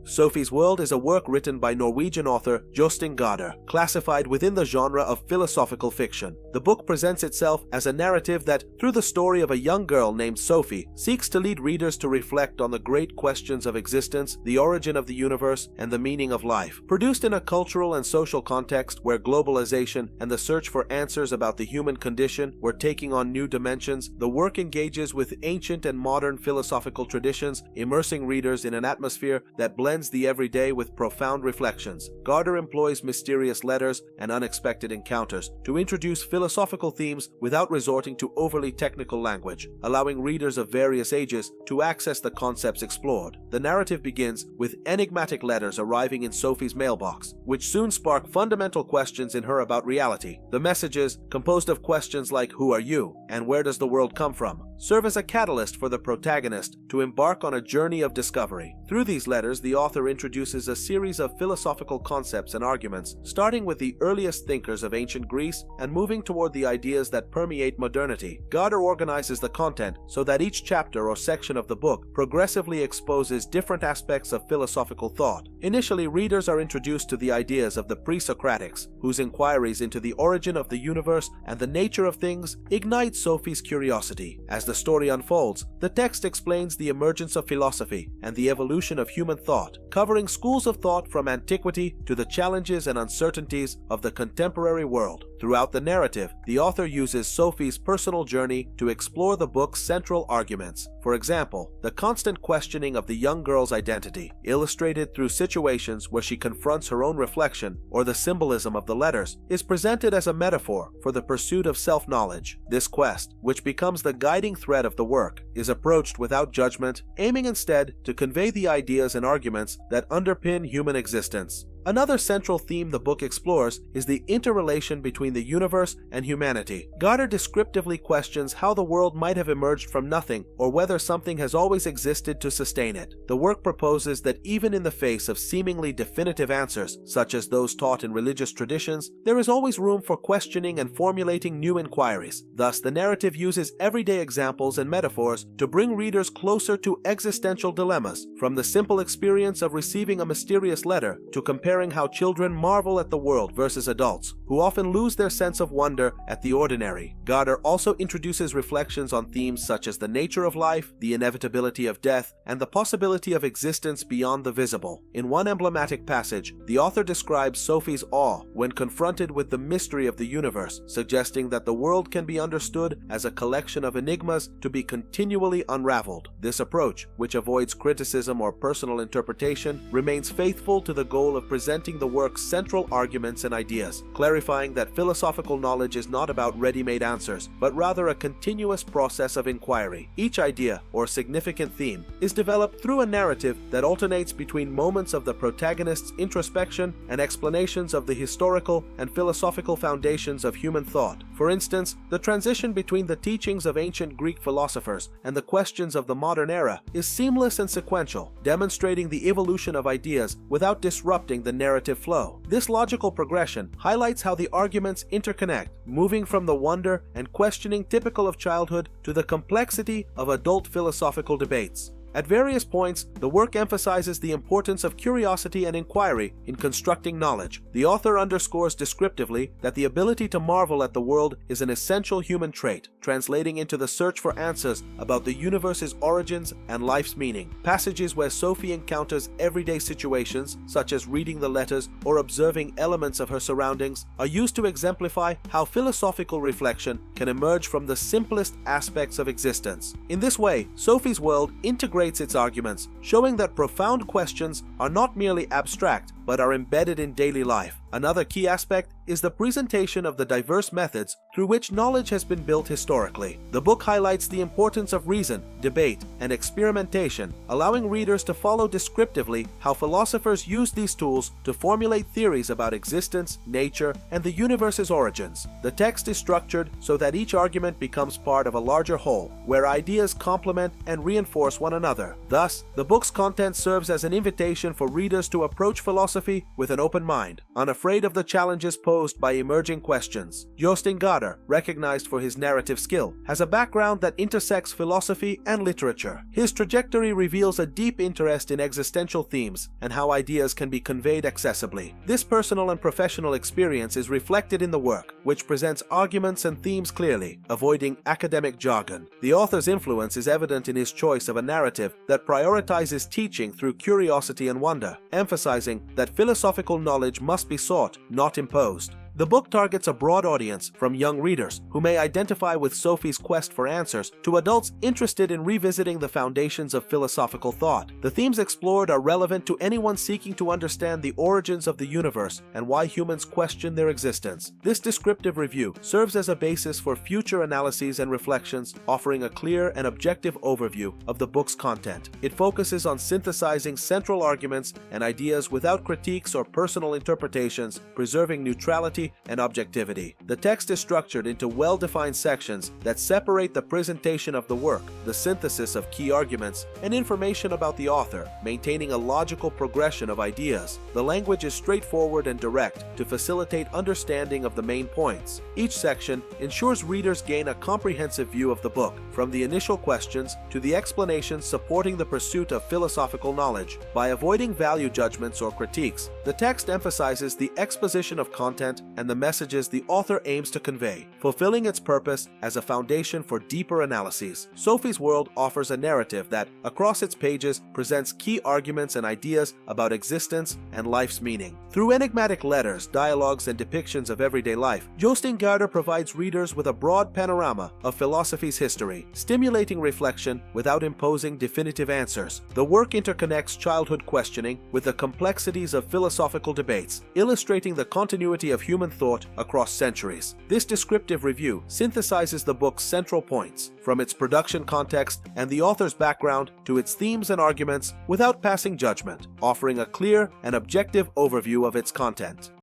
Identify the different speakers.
Speaker 1: Sophie's World is a work written by Norwegian author Jostein Gaarder, classified within the genre of philosophical fiction. The book presents itself as a narrative that, through the story of a young girl named Sophie, seeks to lead readers to reflect on the great questions of existence, the origin of the universe, and the meaning of life. Produced in a cultural and social context where globalization and the search for answers about the human condition were taking on new dimensions, the work engages with ancient and modern philosophical traditions, immersing readers in an atmosphere that blends the everyday with profound reflections. Gaarder employs mysterious letters and unexpected encounters to introduce philosophical themes without resorting to overly technical language, allowing readers of various ages to access the concepts explored. The narrative begins with enigmatic letters arriving in Sophie's mailbox, which soon spark fundamental questions in her about reality. The messages, composed of questions like "Who are you?" and "Where does the world come from?" serve as a catalyst for the protagonist to embark on a journey of discovery. Through these letters, the author introduces a series of philosophical concepts and arguments, starting with the earliest thinkers of ancient Greece and moving toward the ideas that permeate modernity. Gaarder organizes the content so that each chapter or section of the book progressively exposes different aspects of philosophical thought. Initially, readers are introduced to the ideas of the pre-Socratics, whose inquiries into the origin of the universe and the nature of things ignite Sophie's curiosity. As the story unfolds, the text explains the emergence of philosophy and the evolution of human thought, covering schools of thought from antiquity to the challenges and uncertainties of the contemporary world. Throughout the narrative, the author uses Sophie's personal journey to explore the book's central arguments. For example, the constant questioning of the young girl's identity, illustrated through situations where she confronts her own reflection, or the symbolism of the letters, is presented as a metaphor for the pursuit of self-knowledge. This quest, which becomes the guiding thread of the work, is approached without judgment, aiming instead to convey the ideas and arguments that underpin human existence. Another central theme the book explores is the interrelation between the universe and humanity. Gaarder descriptively questions how the world might have emerged from nothing, or whether something has always existed to sustain it. The work proposes that even in the face of seemingly definitive answers, such as those taught in religious traditions, there is always room for questioning and formulating new inquiries. Thus, the narrative uses everyday examples and metaphors to bring readers closer to existential dilemmas, from the simple experience of receiving a mysterious letter to comparing how children marvel at the world versus adults, who often lose their sense of wonder at the ordinary. Gaarder also introduces reflections on themes such as the nature of life, the inevitability of death, and the possibility of existence beyond the visible. In one emblematic passage, the author describes Sophie's awe when confronted with the mystery of the universe, suggesting that the world can be understood as a collection of enigmas to be continually unraveled. This approach, which avoids criticism or personal interpretation, remains faithful to the goal of presenting the work's central arguments and ideas, clarifying that philosophical knowledge is not about ready-made answers, but rather a continuous process of inquiry. Each idea or significant theme is developed through a narrative that alternates between moments of the protagonist's introspection and explanations of the historical and philosophical foundations of human thought. For instance, the transition between the teachings of ancient Greek philosophers and the questions of the modern era is seamless and sequential, demonstrating the evolution of ideas without disrupting the narrative flow. This logical progression highlights how the arguments interconnect, moving from the wonder and questioning typical of childhood to the complexity of adult philosophical debates. At various points, the work emphasizes the importance of curiosity and inquiry in constructing knowledge. The author underscores descriptively that the ability to marvel at the world is an essential human trait, translating into the search for answers about the universe's origins and life's meaning. Passages where Sophie encounters everyday situations, such as reading the letters or observing elements of her surroundings, are used to exemplify how philosophical reflection can emerge from the simplest aspects of existence. In this way, Sophie's World integrates its arguments, showing that profound questions are not merely abstract, but are embedded in daily life. Another key aspect is the presentation of the diverse methods through which knowledge has been built historically. The book highlights the importance of reason, debate, and experimentation, allowing readers to follow descriptively how philosophers used these tools to formulate theories about existence, nature, and the universe's origins. The text is structured so that each argument becomes part of a larger whole, where ideas complement and reinforce one another. Thus, the book's content serves as an invitation for readers to approach philosophy philosophy with an open mind, unafraid of the challenges posed by emerging questions. Jostein Gaarder, recognized for his narrative skill, has a background that intersects philosophy and literature. His trajectory reveals a deep interest in existential themes and how ideas can be conveyed accessibly. This personal and professional experience is reflected in the work, which presents arguments and themes clearly, avoiding academic jargon. The author's influence is evident in his choice of a narrative that prioritizes teaching through curiosity and wonder, emphasizing that philosophical knowledge must be sought, not imposed. The book targets a broad audience, from young readers who may identify with Sophie's quest for answers to adults interested in revisiting the foundations of philosophical thought. The themes explored are relevant to anyone seeking to understand the origins of the universe and why humans question their existence. This descriptive review serves as a basis for future analyses and reflections, offering a clear and objective overview of the book's content. It focuses on synthesizing central arguments and ideas without critiques or personal interpretations, preserving neutrality and objectivity. The text is structured into well-defined sections that separate the presentation of the work, the synthesis of key arguments, and information about the author, maintaining a logical progression of ideas. The language is straightforward and direct to facilitate understanding of the main points. Each section ensures readers gain a comprehensive view of the book, from the initial questions to the explanations supporting the pursuit of philosophical knowledge. By avoiding value judgments or critiques, the text emphasizes the exposition of content and the messages the author aims to convey, fulfilling its purpose as a foundation for deeper analyses. Sophie's World offers a narrative that, across its pages, presents key arguments and ideas about existence and life's meaning. Through enigmatic letters, dialogues, and depictions of everyday life, Jostein Gaarder provides readers with a broad panorama of philosophy's history, stimulating reflection without imposing definitive answers. The work interconnects childhood questioning with the complexities of philosophical debates, illustrating the continuity of human thought across centuries. This descriptive review synthesizes the book's central points, from its production context and the author's background to its themes and arguments, without passing judgment, offering a clear and objective overview of its content.